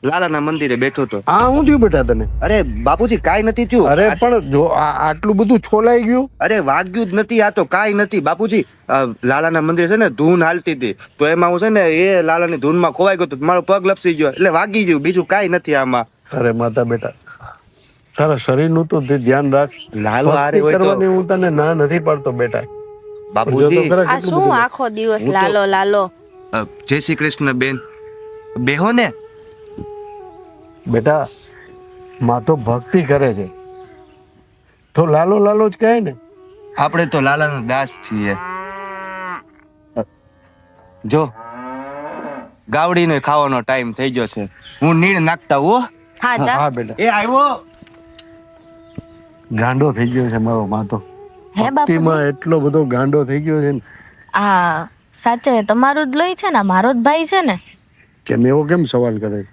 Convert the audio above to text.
લાલાના મંદિરે બેઠો તો. હા હું થયું બેટા તને? અરે બાપુજી કાંઈ નથી થયું. અરે પણ જો આટલું બધું છોલાઈ ગયું. અરે વાગ્યું જ નથી, આ તો કાંઈ નથી બાપુજી. લાલાના મંદિરે છે ને ધૂન હાલતી હતી, તો એમાં હું છે ને એ લાલાની ધૂનમાં ખોવાઈ ગયો તો મારો પગ લપસી ગયો એટલે વાગી ગયું, બીજું કાંઈ નથી આમાં. અરે માતા બેટા, તારા શરીરનું તો ધ્યાન રાખ. લાલો હારે ભક્તિ હોય તો કરવાની હું તને ના નથી પાડતો બેટા. બાપુજી. આ શું આખો દિવસ હું તો- લાલો લાલો? જય શ્રી કૃષ્ણ બેન, બેહો ને. બેટા માં તો ભક્તિ કરે છે તો લાલો લાલો જ કહે ને. આપણે તો લાલાના દાસ છીએ. જો ગાવડીને ખાવાનો ટાઈમ થઈ ગયો છે, હું નીણ નાખતા હો. હા જા. હા બેટા, એ આવ્યો. ગાંડો થઈ ગયો છે મારો માં તો. હે બાપુજી? ભક્તિમાં એટલો બધો ગાંડો થઈ ગયો છે ને આ સાચે તમારું જ લોહી છે ને, મારો જ ભાઈ છે ને. કે એવો કેમ સવાલ કરે છે?